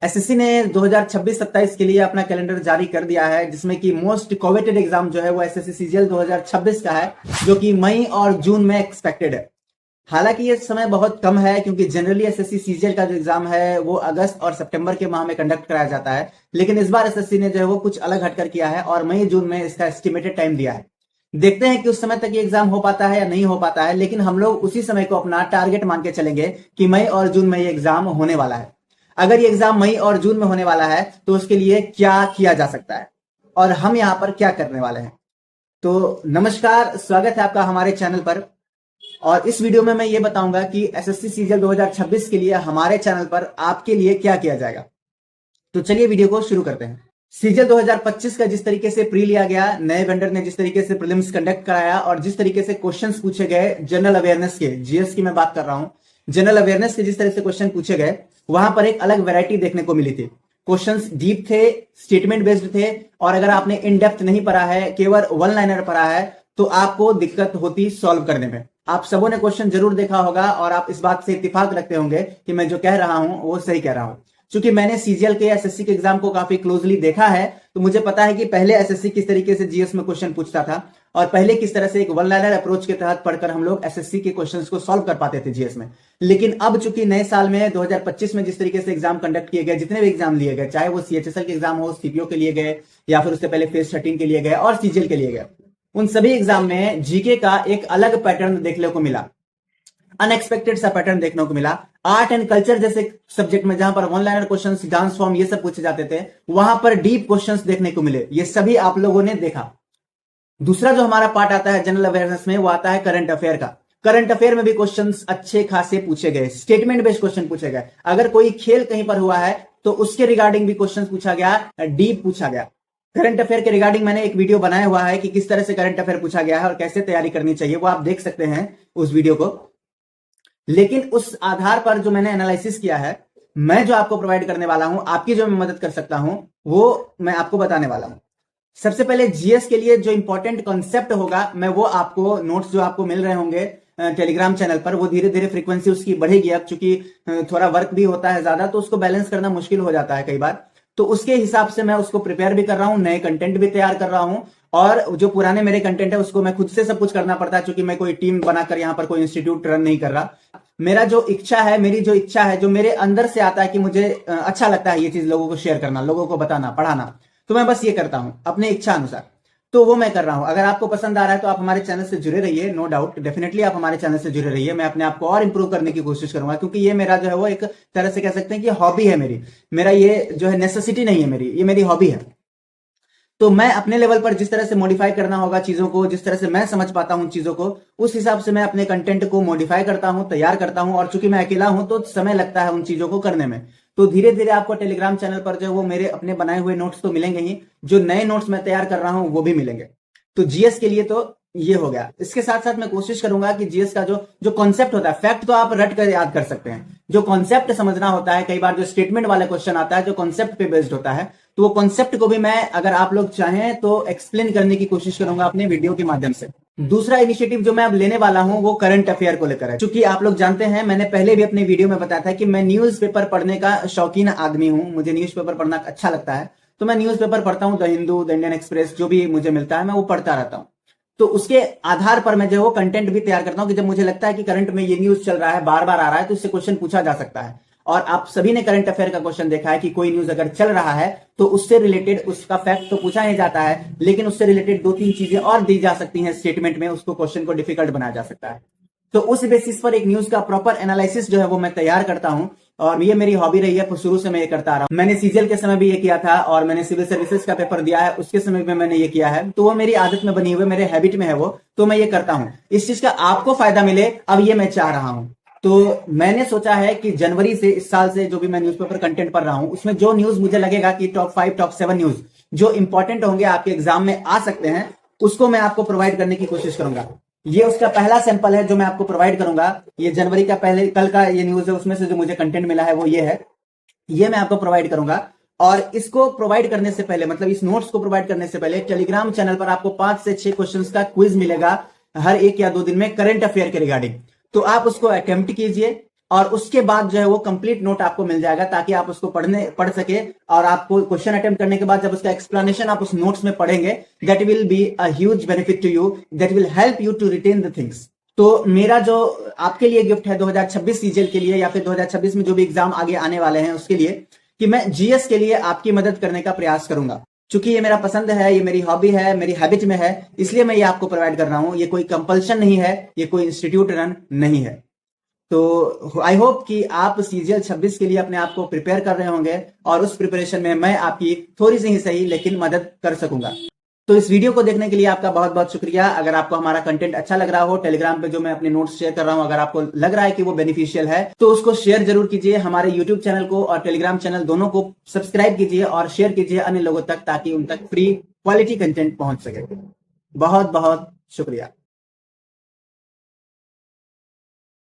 SSC ने 2026-27 के लिए अपना कैलेंडर जारी कर दिया है, जिसमें कि मोस्ट कोवेटेड एग्जाम जो है वो एसएससी सीजीएल 2026 का है, जो कि मई और जून में एक्सपेक्टेड है। हालांकि ये समय बहुत कम है, क्योंकि जनरली एसएससी सीजीएल का जो एग्जाम है वो अगस्त और सितंबर के माह में कंडक्ट कराया जाता है, लेकिन इस बार एसएससी ने जो है वो कुछ अलग हटकर किया है और मई जून में इसका एस्टिमेटेड टाइम दिया है। देखते हैं कि उस समय तक ये एग्जाम हो पाता है या नहीं हो पाता है, लेकिन हम लोग उसी समय को अपना टारगेट मान के चलेंगे कि मई और जून में ये एग्जाम होने वाला है। अगर ये एग्जाम मई और जून में होने वाला है तो उसके लिए क्या किया जा सकता है और हम यहाँ पर क्या करने वाले हैं। तो नमस्कार, स्वागत है आपका हमारे चैनल पर। और इस वीडियो में मैं ये बताऊंगा कि एसएससी सीजीएल 2026 के लिए हमारे चैनल पर आपके लिए क्या किया जाएगा। तो चलिए वीडियो को शुरू करते हैं। सीजीएल 2025 का जिस तरीके से प्री लिया गया, नए वेंडर ने जिस तरीके से प्रीलिम्स कंडक्ट कराया और जिस तरीके से क्वेश्चंस पूछे गए जनरल अवेयरनेस के, जीएस की मैं बात कर रहा हूं, जनरल अवेयरनेस के जिस तरह से क्वेश्चन पूछे गए, वहां पर एक अलग वैरायटी देखने को मिली थी। क्वेश्चंस डीप थे, स्टेटमेंट बेस्ड थे, और अगर आपने इन डेप्थ नहीं पढ़ा है, केवल वन लाइनर पढ़ा है, तो आपको दिक्कत होती सॉल्व करने में। आप सबों ने क्वेश्चन जरूर देखा होगा और आप इस बात से इत्तेफाक रखते होंगे कि मैं जो कह रहा हूं वो सही कह रहा हूं। क्योंकि मैंने सीजीएल के एसएससी के एग्जाम को काफी क्लोजली देखा है, तो मुझे पता है कि पहले एसएससी किस तरीके से जीएस में क्वेश्चन पूछता था और पहले किस तरह से एक वन लाइनर अप्रोच के तहत पढ़कर हम लोग एसएससी के क्वेश्चंस को सॉल्व कर पाते थे जीएस में। लेकिन अब चूंकि नए साल में 2025 में जिस तरीके से एग्जाम कंडक्ट किए गए, जितने भी एग्जाम लिए गए, चाहे वो सीएचएसएल के एग्जाम हो, सीपीओ के लिए गए, या फिर उससे पहले फेज 13 के लिए गए और सीजीएल के लिए गए, उन सभी एग्जाम में जीके का एक अलग पैटर्न देखने को मिला, अनएक्सपेक्टेड सा पैटर्न देखने को मिला। आर्ट एंड कल्चर जैसे सब्जेक्ट में जहां पर one liner questions, dance form, ये सब पूछे जाते थे, वहां पर डीप क्वेश्चंस देखने को मिले। ये सभी आप लोगों ने देखा। दूसरा जो हमारा पार्ट आता है जनरल अवेयरनेस में, वो आता है करंट अफेयर का। करंट अफेयर में भी क्वेश्चंस अच्छे खासे पूछे गए, स्टेटमेंट बेस्ड क्वेश्चन पूछे गए। अगर कोई खेल कहीं पर हुआ है तो उसके रिगार्डिंग भी क्वेश्चन पूछा गया, डीप पूछा गया। करंट अफेयर के रिगार्डिंग मैंने एक वीडियो बनाया हुआ है कि किस तरह से करंट अफेयर पूछा गया है और कैसे तैयारी करनी चाहिए, वो आप देख सकते हैं उस वीडियो को। लेकिन उस आधार पर जो मैंने एनालिसिस किया है, मैं जो आपको प्रोवाइड करने वाला हूं, आपकी जो मैं मदद कर सकता हूं, वो मैं आपको बताने वाला हूं। सबसे पहले जीएस के लिए जो इंपॉर्टेंट कॉन्सेप्ट होगा, मैं वो आपको नोट्स जो आपको मिल रहे होंगे टेलीग्राम चैनल पर, वो धीरे धीरे फ्रीक्वेंसी उसकी बढ़ेगी। अब चूंकि थोड़ा वर्क भी होता है ज्यादा, तो उसको बैलेंस करना मुश्किल हो जाता है कई बार। तो उसके हिसाब से मैं उसको प्रिपेयर भी कर रहा हूं, नए कंटेंट भी तैयार कर रहा हूं, और जो पुराने मेरे कंटेंट है उसको मैं खुद से सब कुछ करना पड़ता है, क्योंकि मैं कोई टीम बनाकर यहाँ पर कोई इंस्टीट्यूट रन नहीं कर रहा। मेरी जो इच्छा है, जो मेरे अंदर से आता है कि मुझे अच्छा लगता है ये चीज लोगों को शेयर करना, लोगों को बताना, पढ़ाना, तो मैं बस ये करता हूं अपने इच्छा अनुसार। तो वो मैं कर रहा हूं। अगर आपको पसंद आ रहा है तो आप हमारे चैनल से जुड़े रहिए, नो डाउट, डेफिनेटली आप हमारे चैनल से जुड़े रहिए। मैं अपने आप को और इंप्रूव करने की कोशिश करूंगा, क्योंकि ये मेरा जो है वो एक तरह से कह सकते हैं कि हॉबी है मेरी। मेरा ये जो है नेसेसिटी नहीं है मेरी, ये मेरी हॉबी है। तो मैं अपने लेवल पर जिस तरह से मॉडिफाई करना होगा चीजों को, जिस तरह से मैं समझ पाता हूं चीजों को, उस हिसाब से मैं अपने कंटेंट को मॉडिफाई करता हूं, तैयार करता हूं। और चूंकि मैं अकेला हूं तो समय लगता है उन चीजों को करने में। तो धीरे धीरे आपको टेलीग्राम चैनल पर जो वो मेरे अपने बनाए हुए नोट्स तो मिलेंगे ही, जो नए नोट्स मैं तैयार कर रहा हूं वो भी मिलेंगे। तो जीएस के लिए तो ये हो गया। इसके साथ साथ मैं कोशिश करूंगा कि जीएस का जो कॉन्सेप्ट होता है, फैक्ट तो आप रट कर याद कर सकते हैं, जो कॉन्सेप्ट समझना होता है, कई बार जो स्टेटमेंट वाला क्वेश्चन आता है जो कॉन्सेप्ट पे बेस्ड होता है, तो वो कॉन्सेप्ट को भी मैं, अगर आप लोग चाहें तो एक्सप्लेन करने की कोशिश करूंगा अपने वीडियो के माध्यम से। दूसरा इनिशिएटिव जो मैं अब लेने वाला हूं वो करंट अफेयर को लेकर है। क्योंकि आप लोग जानते हैं, मैंने पहले भी अपने वीडियो में बताया था कि मैं न्यूज़पेपर पढ़ने का शौकीन आदमी हूं। मुझे न्यूज़पेपर पढ़ना अच्छा लगता है, तो मैं न्यूज़पेपर पढ़ता हूं, the Hindu, the Indian express, जो भी मुझे मिलता है मैं वो पढ़ता रहता हूं। तो उसके आधार पर मैं जो वो कंटेंट भी तैयार करता हूं कि जब मुझे लगता है कि करंट में ये न्यूज चल रहा है, बार बार आ रहा है, तो इससे क्वेश्चन पूछा जा सकता है। और आप सभी ने करंट अफेयर का क्वेश्चन देखा है कि कोई न्यूज अगर चल रहा है तो उससे रिलेटेड उसका फैक्ट तो पूछा नहीं जाता है, लेकिन उससे रिलेटेड 2-3 चीजें और दी जा सकती हैं स्टेटमेंट में, उसको क्वेश्चन को डिफिकल्ट बनाया जा सकता है। तो उस बेसिस पर एक न्यूज का प्रॉपर एनालिसिस जो है वो मैं तैयार करता हूं, और ये मेरी हॉबी रही है, शुरू से मैं ये करता आ रहा हूं। मैंने सीजीएल के समय भी ये किया था, और मैंने सिविल सर्विसेज का पेपर दिया है, उसके समय में मैंने ये किया है। तो वो मेरी आदत में बनी हुई, मेरे हैबिट में है वो, तो मैं ये करता हूं। इस चीज का आपको फायदा मिले, अब ये मैं चाह रहा हूं। तो मैंने सोचा है कि जनवरी से, इस साल से जो भी मैं न्यूज़पेपर कंटेंट पढ़ रहा हूं, उसमें जो न्यूज मुझे लगेगा कि टॉप 5, टॉप 7 न्यूज जो इंपॉर्टेंट होंगे, आपके एग्जाम में आ सकते हैं, उसको मैं आपको प्रोवाइड करने की कोशिश करूंगा। ये उसका पहला सैंपल है जो मैं आपको प्रोवाइड करूंगा। ये जनवरी का पहले कल का ये न्यूज है, उसमें से जो मुझे कंटेंट मिला है वो ये है, ये मैं आपको प्रोवाइड करूंगा। और इसको प्रोवाइड करने से पहले, मतलब इस नोट्स को प्रोवाइड करने से पहले, टेलीग्राम चैनल पर आपको 5 से 6 क्वेश्चन का क्विज मिलेगा हर 1 या 2 दिन में, करंट अफेयर के रिगार्डिंग। तो आप उसको अटेम्प्ट कीजिए, और उसके बाद जो है वो कंप्लीट नोट आपको मिल जाएगा, ताकि आप उसको पढ़ सके, और आपको क्वेश्चन अटेम्प्ट करने के बाद जब उसका एक्सप्लेनेशन आप उस नोट्स में पढ़ेंगे, that will be a huge benefit to you, that will help you to retain the things. तो मेरा जो आपके लिए गिफ्ट है 2026 सीजीएल के लिए, या फिर 2026 में जो भी एग्जाम आगे आने वाले हैं उसके लिए, कि मैं जीएस के लिए आपकी मदद करने का प्रयास करूंगा। चूंकि ये मेरा पसंद है, ये मेरी हॉबी है, मेरी हैबिट में है, इसलिए मैं ये आपको प्रोवाइड कर रहा हूं। ये कोई कंपल्शन नहीं है, ये कोई इंस्टीट्यूट रन नहीं है। तो आई होप कि आप सीजीएल 26 के लिए अपने आप को प्रिपेयर कर रहे होंगे, और उस प्रिपरेशन में मैं आपकी थोड़ी सी ही सही लेकिन मदद कर सकूंगा। तो इस वीडियो को देखने के लिए आपका बहुत बहुत शुक्रिया। अगर आपको हमारा कंटेंट अच्छा लग रहा हो, टेलीग्राम पे जो मैं अपने नोट्स शेयर कर रहा हूं, अगर आपको लग रहा है कि वो बेनिफिशियल है, तो उसको शेयर जरूर कीजिए। हमारे यूट्यूब चैनल को और टेलीग्राम चैनल दोनों को सब्सक्राइब कीजिए और शेयर कीजिए अन्य लोगों तक, ताकि उन तक फ्री क्वालिटी कंटेंट पहुंच सके। बहुत बहुत शुक्रिया।